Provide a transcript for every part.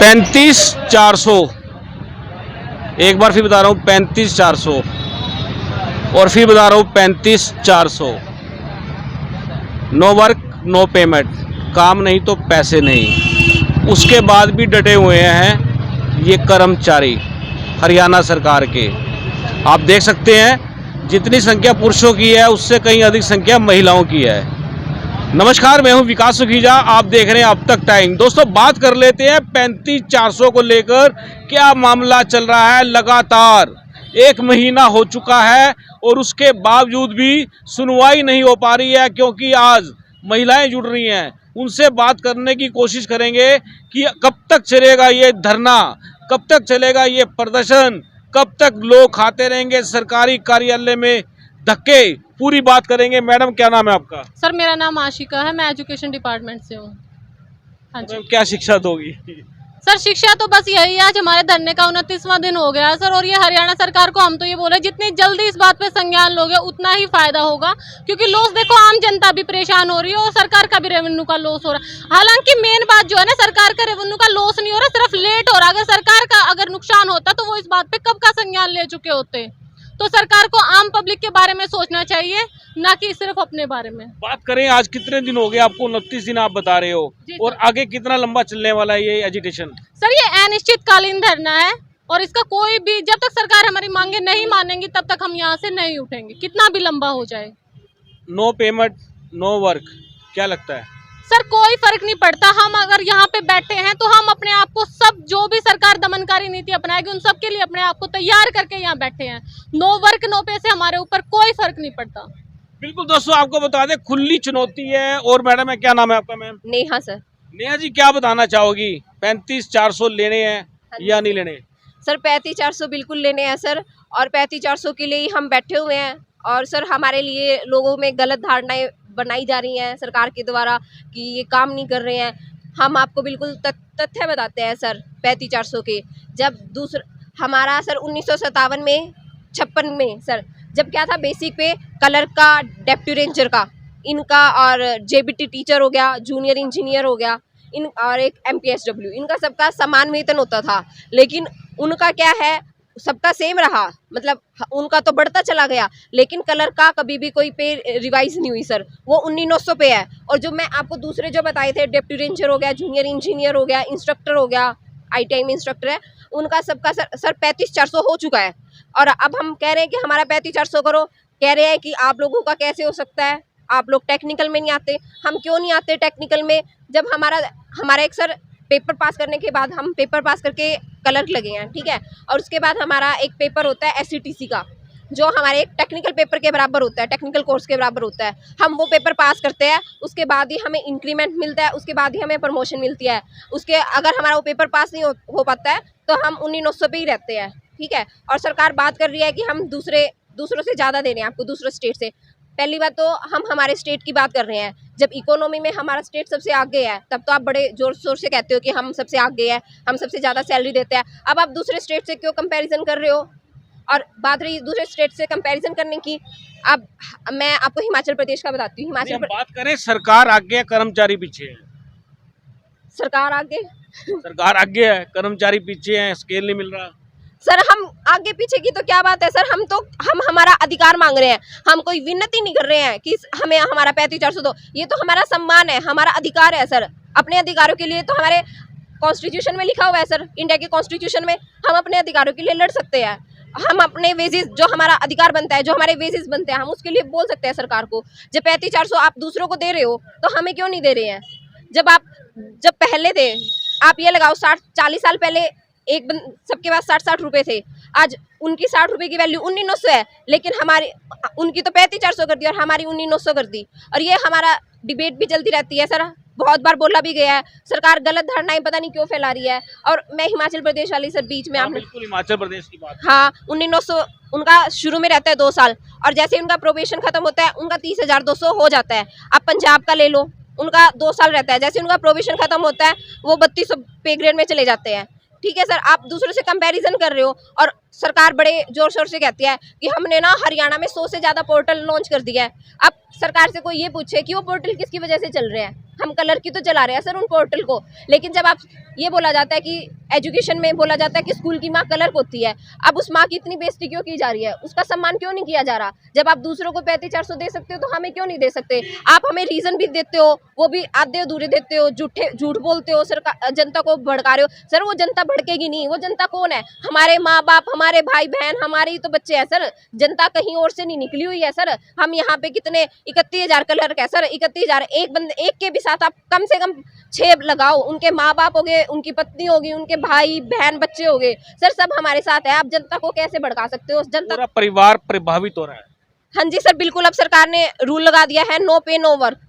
35,400, एक बार फिर बता रहा हूँ 35,400, और फिर बता रहा हूँ 35,400। नो वर्क नो पेमेंट, काम नहीं तो पैसे नहीं। उसके बाद भी डटे हुए हैं ये कर्मचारी हरियाणा सरकार के। आप देख सकते हैं जितनी संख्या पुरुषों की है उससे कहीं अधिक संख्या महिलाओं की है। नमस्कार, मैं हूं विकास सुखीजा, आप देख रहे हैं अब तक टाइम। दोस्तों, बात कर लेते हैं 35,400 को लेकर क्या मामला चल रहा है। लगातार 1 महीना हो चुका है और उसके बावजूद भी सुनवाई नहीं हो पा रही है, क्योंकि आज महिलाएं जुड़ रही हैं। उनसे बात करने की कोशिश करेंगे कि कब तक चलेगा ये धरना, कब तक चलेगा ये प्रदर्शन, कब तक लोग खाते रहेंगे सरकारी कार्यालय में धक्के। पूरी बात करेंगे। मैडम, क्या नाम है आपका? सर, मेरा नाम आशिका है, मैं एजुकेशन डिपार्टमेंट से हूँ। हाँ जी। क्या शिक्षा दोगी? सर, शिक्षा तो बस यही है, आज हमारे धरने का 29वां दिन हो गया है सर। और ये हरियाणा सरकार को हम तो ये बोले जितनी जल्दी इस बात पे संज्ञान लोगे उतना ही फायदा होगा, क्योंकि लॉस देखो, आम जनता भी परेशान हो रही है और सरकार का भी रेवेन्यू का लॉस हो रहा है। हालांकि मेन बात जो है ना, सरकार का रेवेन्यू का लॉस नहीं हो रहा, सिर्फ लेट हो रहा। अगर सरकार का अगर नुकसान होता तो वो इस बात पे कब का संज्ञान ले चुके होते। तो सरकार को आम पब्लिक के बारे में सोचना चाहिए, ना कि सिर्फ अपने बारे में। बात करें, आज कितने दिन हो गए आपको? 29 दिन आप बता रहे हो, और आगे कितना लंबा चलने वाला है ये एजिटेशन? सर, ये अनिश्चितकालीन धरना है और इसका कोई भी, जब तक सरकार हमारी मांगे नहीं मानेंगी तब तक हम यहाँ से नहीं उठेंगे, कितना भी लंबा हो जाए। नो पेमेंट नो वर्क, क्या लगता है? सर, कोई फर्क नहीं पड़ता। हम अगर यहाँ पे बैठे हैं तो हम अपने आप को, सब जो भी सरकार दमनकारी नीति अपनाएगी उन सब के लिए अपने आप को तैयार करके यहाँ बैठे हैं। नो वर्क नो पे से हमारे ऊपर कोई फर्क नहीं पड़ता। बिल्कुल दोस्तों, आपको बता दें खुली चुनौती है। और मैडम है, क्या नाम है आपका? Ma'am Neha sir. नेहा जी, क्या बताना चाहोगी? 35,400 लेने हैं या नहीं लेने? सर, 35,400 बिल्कुल लेने हैं सर, और 35,400 के लिए ही हम बैठे हुए हैं। और सर, हमारे लिए लोगों में गलत धारणाएं बनाई जा रही हैं सरकार के द्वारा कि ये काम नहीं कर रहे हैं। हम आपको बिल्कुल तथ्य बताते हैं सर 35,400 के। जब हमारा सर 1957 में 56 में सर, जब क्या था, बेसिक पे कलर का, डेप्टी रेंजर का, इनका, और जेबीटी टीचर हो गया, जूनियर इंजीनियर हो गया, इन और एक MPSW, इनका सबका समान वेतन होता था। लेकिन उनका क्या है, सबका सेम रहा, मतलब उनका तो बढ़ता चला गया, लेकिन कलर का कभी भी कोई पे रिवाइज नहीं हुई सर। वो 1900 पे है। और जो मैं आपको दूसरे जो बताए थे, डेप्टी रेंजर हो गया, जूनियर इंजीनियर हो गया, इंस्ट्रक्टर हो गया, ITI में इंस्ट्रक्टर है, उनका सबका सर 35,400 हो चुका है। और अब हम कह रहे हैं कि हमारा 35,400 करो। कह रहे हैं कि आप लोगों का कैसे हो सकता है, आप लोग टेक्निकल में नहीं आते। हम क्यों नहीं आते टेक्निकल में? जब हमारा एक सर पेपर पास करने के बाद, हम पेपर पास करके कलर लगे हैं, ठीक है, और उसके बाद हमारा एक पेपर होता है SCTC का, जो हमारे एक टेक्निकल पेपर के बराबर होता है, टेक्निकल कोर्स के बराबर होता है। हम वो पेपर पास करते हैं, उसके बाद ही हमें इंक्रीमेंट मिलता है, उसके बाद ही हमें प्रमोशन मिलती है। उसके अगर हमारा वो पेपर पास नहीं हो पाता है तो हम 1900 पे ही रहते हैं, ठीक है। और सरकार बात कर रही है कि हम दूसरों से ज़्यादा दे रहे हैं आपको, दूसरे स्टेट से। पहली बात तो हम हमारे स्टेट की बात कर रहे हैं। जब इकोनॉमी में हमारा स्टेट सबसे आगे है, तब तो आप बड़े जोर शोर से कहते हो कि हम सबसे आगे हैं, हम सबसे ज़्यादा सैलरी देते हैं। अब आप दूसरे स्टेट से क्यों कंपैरिजन कर रहे हो? और बात रही दूसरे स्टेट से कंपैरिजन करने की, अब मैं आपको हिमाचल प्रदेश का बताती हूँ। बात करें, सरकार आगे है, कर्मचारी पीछे है। सरकार आगे सरकार आगे है, कर्मचारी पीछे है, स्केल नहीं मिल रहा। सर, हम आगे पीछे की तो क्या बात है सर, हम हमारा अधिकार मांग रहे हैं। हम कोई विनती नहीं कर रहे हैं कि हमें हमारा 35,400 दो। ये तो हमारा सम्मान है, हमारा अधिकार है सर। अपने अधिकारों के लिए तो हमारे कॉन्स्टिट्यूशन में लिखा हुआ है सर, इंडिया के कॉन्स्टिट्यूशन में हम अपने अधिकारों के लिए लड़ सकते हैं। हम अपने वेजेस, जो हमारा अधिकार बनता है, जो हमारे वेजेस बनते हैं, हम उसके लिए बोल सकते हैं सरकार को। जब 35,400 आप दूसरों को दे रहे हो तो हमें क्यों नहीं दे रहे हैं? जब पहले थे, आप ये लगाओ 40 साल पहले सबके पास 60 रुपए थे। आज उनकी 60 रुपए की वैल्यू 1900 है, लेकिन उनकी तो 35,400 कर दी और हमारी 1900 कर दी। और ये हमारा डिबेट भी चलती रहती है सर, बहुत बार बोला भी गया है। सरकार गलत धारणाएं पता नहीं क्यों फैला रही है। और मैं हिमाचल प्रदेश वाली सर, बीच में आपने बिल्कुल हिमाचल प्रदेश की बात, हाँ, 1900 उनका शुरू में रहता है 2 साल, और जैसे उनका प्रोबेशन खत्म होता है उनका 30,200 हो जाता है। आप पंजाब का ले लो, उनका 2 साल रहता है, जैसे उनका प्रोबेशन खत्म होता है वो 3200 पे ग्रेड में चले जाते हैं, ठीक है सर। आप दूसरों से कंपैरिजन कर रहे हो। और सरकार बड़े जोर शोर से कहती है कि हमने ना हरियाणा में 100 से ज़्यादा पोर्टल लॉन्च कर दिया है। अब सरकार से कोई ये पूछे कि वो पोर्टल किसकी वजह से चल रहे हैं, हम कलर की तो चला रहे हैं सर उन पोर्टल को। लेकिन जब आप ये बोला जाता है कि एजुकेशन में बोला जाता है कि स्कूल की माँ कलर होती है, अब उस माँ की इतनी बेइज्जती क्यों की जा रही है, उसका सम्मान क्यों नहीं किया जा रहा? जब आप दूसरों को 35-400 दे सकते हो तो हमें क्यों नहीं दे सकते? आप हमें रीजन भी देते हो, वो भी आधे अधूरे देते हो, झूठ बोलते हो, सरकार जनता को भड़का रहे हो। सर वो जनता भड़केगी नहीं, वो जनता कौन है? हमारे माँ बाप, हमारे भाई बहन, हमारे ही तो बच्चे हैं सर। जनता कहीं और से नहीं निकली हुई है सर। हम यहाँ पे कितने 31,000 कलर है सर, 31,000 एक के भी साथ आप कम से कम 6 लगाओ। उनके माँ बाप हो गए, उनकी पत्नी होगी, उनके भाई बहन बच्चे हो गए सर, सब हमारे साथ है। आप जनता को कैसे भड़का सकते हो? जनता पूरा परिवार प्रभावित हो रहा है। हाँ जी सर बिल्कुल। अब सरकार ने रूल लगा दिया है नो पे नो वर्क।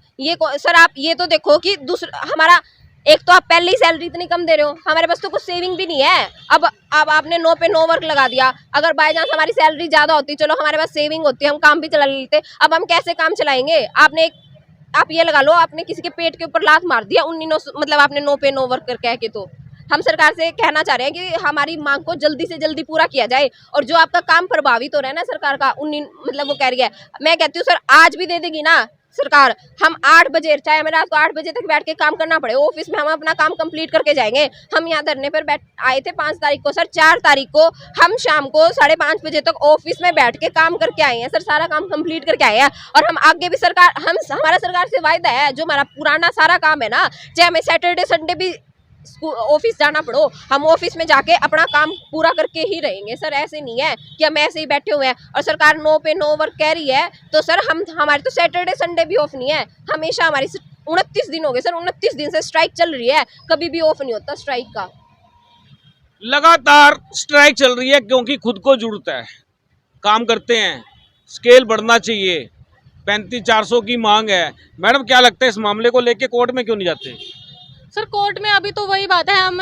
सर आप ये तो देखो कि दूसरा हमारा, एक तो आप पहले ही सैलरी इतनी कम दे रहे हो, हमारे पास तो कुछ सेविंग भी नहीं है। अब आपने नो पे नो वर्क लगा दिया। अगर बाय चांस हमारी सैलरी ज्यादा होती, चलो हमारे पास सेविंग होती, हम काम भी चला लेते। अब हम कैसे काम चलाएंगे? आप ये लगा लो, आपने किसी के पेट के ऊपर लात मार दिया मतलब आपने नो पे नो वर्क कर कह के। तो हम सरकार से कहना चाह रहे हैं कि हमारी मांग को जल्दी से जल्दी पूरा किया जाए। और जो आपका काम प्रभावित हो रहा है ना सरकार का, मतलब वो कह रही है, मैं कहती हूँ सर आज भी दे देगी ना सरकार, हम 8 बजे, चाहे हमें रात को 8 बजे तक बैठ के काम करना पड़े ऑफिस में, हम अपना काम कंप्लीट करके जाएंगे। हम यहाँ धरने पर आए थे 5 तारीख को सर, 4 तारीख को हम शाम को 5:30 बजे तक ऑफिस में बैठ के काम करके आए हैं सर, सारा काम कंप्लीट करके आए हैं। और हम आगे भी हमारा सरकार से वायदा है, जो हमारा पुराना सारा काम है ना, चाहे हमें सैटरडे संडे भी ऑफिस जाना पड़ो, हम ऑफिस में जाके अपना काम पूरा करके ही रहेंगे सर। ऐसे नहीं है कि हम ऐसे ही बैठे हुए हैं। और सरकार नो पे नो वर्क कह रही है तो सर हमारे तो सैटरडे संडे भी ऑफ नहीं है, हमेशा हमारी 29 दिन हो गए सर, 29 दिन से स्ट्राइक चल रही है, कभी भी ऑफ नहीं होता स्ट्राइक का। लगातार स्ट्राइक चल रही है क्योंकि खुद को जरूरत है, काम करते हैं, स्केल बढ़ना चाहिए, 35-400 की मांग है। मैडम क्या लगता है इस मामले को लेके कोर्ट में क्यों नहीं जाते? सर कोर्ट में अभी तो वही बात है, हम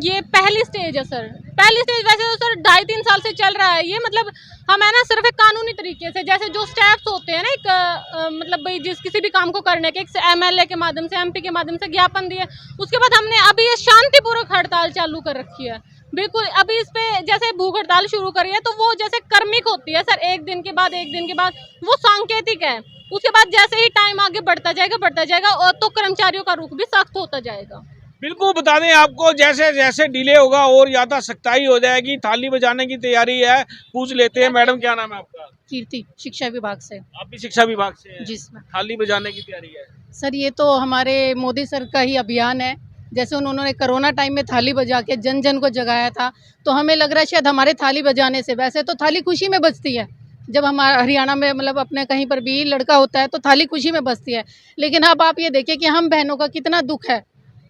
ये पहली स्टेज है सर, पहली स्टेज। वैसे तो सर 2.5-3 साल से चल रहा है ये, मतलब हम है ना सिर्फ एक कानूनी तरीके से, जैसे जो स्टेप्स होते हैं ना एक मतलब भाई किसी भी काम को करने के, एक MLA के माध्यम से, MP के माध्यम से ज्ञापन दिए, उसके बाद हमने अभी ये शांतिपूर्वक हड़ताल चालू कर रखी है। बिल्कुल अभी इस पे जैसे भूख हड़ताल शुरू करी है तो वो जैसे कर्मिक होती है सर, एक दिन के बाद वो सांकेतिक है। उसके बाद जैसे ही टाइम आगे बढ़ता जाएगा और तो कर्मचारियों का रुख भी सख्त होता जाएगा। बिल्कुल बता दें आपको, जैसे जैसे डिले होगा और ज्यादा सख्ताई हो जाएगी। थाली बजाने की तैयारी है, पूछ लेते हैं। मैडम क्या नाम है आपका? कीर्ति, शिक्षा विभाग से। आप भी शिक्षा विभाग से हैं? जिसमें थाली बजाने की तैयारी है सर, ये तो हमारे मोदी सर का ही अभियान है। जैसे उन्होंने कोरोना टाइम में थाली बजा के जन जन को जगाया था, तो हमें लग रहा है शायद हमारे थाली बजाने से, वैसे तो थाली खुशी में बजती है जब हमारा हरियाणा में मतलब अपने कहीं पर भी लड़का होता है तो थाली खुशी में बजती है। लेकिन अब आप ये देखिए कि हम बहनों का कितना दुख है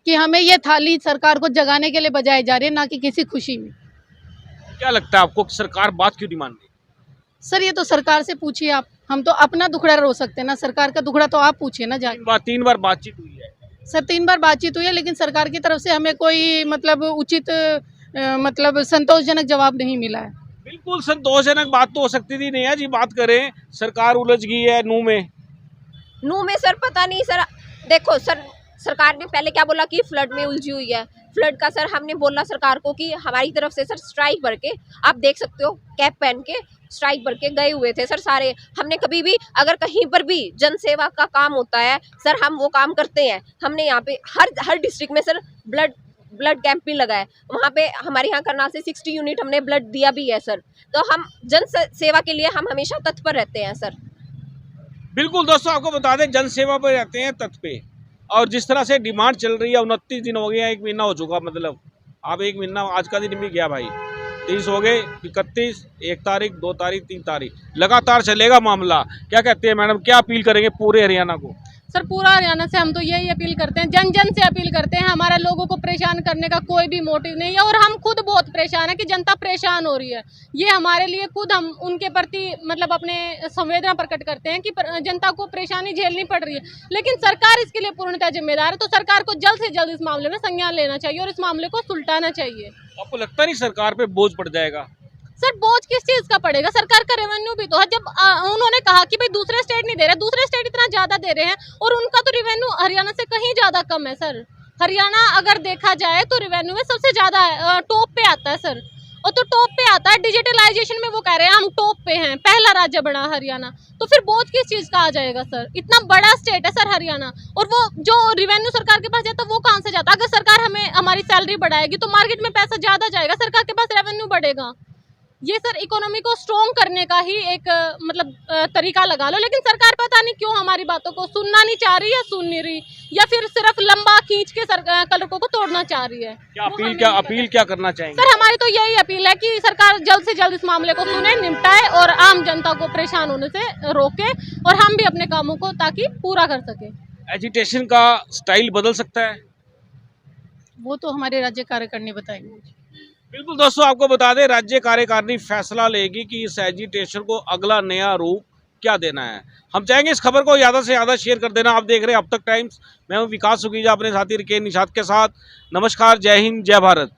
कि हमें ये थाली सरकार को जगाने के लिए बजाई जा रही है, ना कि किसी खुशी में। क्या लगता है आपको सरकार बात क्यों नहीं मान रही? सर ये तो सरकार से पूछिए आप, हम तो अपना दुखड़ा रो सकते हैं ना, सरकार का दुखड़ा तो आप पूछिए ना जाके। 3 बार बातचीत हुई है सर, 3 बार बातचीत हुई है, लेकिन सरकार की तरफ से हमें कोई मतलब उचित मतलब संतोषजनक जवाब नहीं मिला है। बिल्कुल संतोषजनक बात तो हो सकती थी नहीं है जी। बात करें, सरकार उलझ गई है नू में सर पता नहीं सर, देखो सर सरकार ने पहले क्या बोला कि फ्लड में उलझी हुई है। फ्लड का सर हमने बोला सरकार को कि हमारी तरफ से सर स्ट्राइक भर के, आप देख सकते हो कैप पहन के स्ट्राइक भर के गए हुए थे सर सारे। हमने कभी भी अगर कहीं पर भी जन सेवा का काम होता है सर, हम वो काम करते हैं। हमने यहाँ पे हर डिस्ट्रिक्ट में सर ब्लड कैंप भी लगा है, वहाँ पे हमारे यहाँ करनाल से 60 यूनिट हमने ब्लड दिया भी है सर। तो हम जन सेवा के लिए हम हमेशा तत्पर रहते हैं सर। बिल्कुल दोस्तों, आपको बता दें जन सेवा पर रहते हैं तत्पर पे। और जिस तरह से डिमांड चल रही है, 29 दिन हो गया, 1 महीना हो चुका, मतलब अब 1 महीना आज का दिन भी गया भाई, 30 हो गए, 31, 1 तारीख, 2 तारीख, 3 तारीख, लगातार चलेगा मामला। क्या कहते हैं मैडम, क्या अपील करेंगे पूरे हरियाणा को? सर पूरा हरियाणा से हम तो यही अपील करते हैं, जन जन से अपील करते हैं। हमारे लोगों को परेशान करने का कोई भी मोटिव नहीं है और हम खुद बहुत परेशान है कि जनता परेशान हो रही है। ये हमारे लिए खुद हम उनके प्रति मतलब अपने संवेदना प्रकट करते हैं कि जनता को परेशानी झेलनी पड़ रही है, लेकिन सरकार इसके लिए पूर्णतः जिम्मेदार है। तो सरकार को जल्द से जल्द इस मामले में संज्ञान लेना चाहिए और इस मामले को सुलटाना चाहिए। आपको लगता नहीं सरकार पे बोझ पड़ जाएगा? सर बोझ किस चीज का पड़ेगा? सरकार का रेवेन्यू भी तो है। जब उन्होंने कहा कि भाई दूसरे स्टेट नहीं दे रहे, दूसरे स्टेट इतना ज्यादा दे रहे हैं और उनका तो रेवेन्यू हरियाणा से कहीं ज्यादा कम है सर। हरियाणा अगर देखा जाए तो रेवेन्यू में सबसे ज्यादा टॉप पे आता है सर। और तो टॉप पे आता है डिजिटलाइजेशन में, वो कह रहे हैं हम टॉप पे हैं, पहला राज्य बना हरियाणा, तो फिर बोझ किस चीज का आ जाएगा सर? इतना बड़ा स्टेट है सर हरियाणा, और वो जो रिवेन्यू सरकार के पास जाता है वो कहाँ से जाता है? अगर सरकार हमें हमारी सैलरी बढ़ाएगी तो मार्केट में पैसा ज्यादा जाएगा, सरकार के पास रेवेन्यू बढ़ेगा। ये सर इकोनॉमी को स्ट्रॉन्ग करने का ही एक मतलब तरीका लगा लो, लेकिन सरकार पता नहीं क्यों हमारी बातों को सुनना नहीं चाह रही, या सुन नहीं रही, या फिर सिर्फ लंबा खींच के कलकों को तोड़ना चाह रही है। अपील क्या करना चाहेंगे? सर हमारी तो यही अपील है कि सरकार जल्द से जल्द इस मामले को सुने, निपटाए और आम जनता को परेशान होने से रोके, और हम भी अपने कामों को ताकि पूरा कर सके। एजिटेशन का स्टाइल बदल सकता है? वो तो हमारे राज्य कार्यकारिणी बताएंगे। बिल्कुल दोस्तों, आपको बता दें राज्य कार्यकारिणी फैसला लेगी कि इस एजिटेशन को अगला नया रूप क्या देना है। हम चाहेंगे इस खबर को ज़्यादा से ज़्यादा शेयर कर देना। आप देख रहे हैं अब तक टाइम्स, मैं हूं विकास सुखीजा अपने साथी रिकेन निषाद के साथ। नमस्कार, जय हिंद, जय भारत।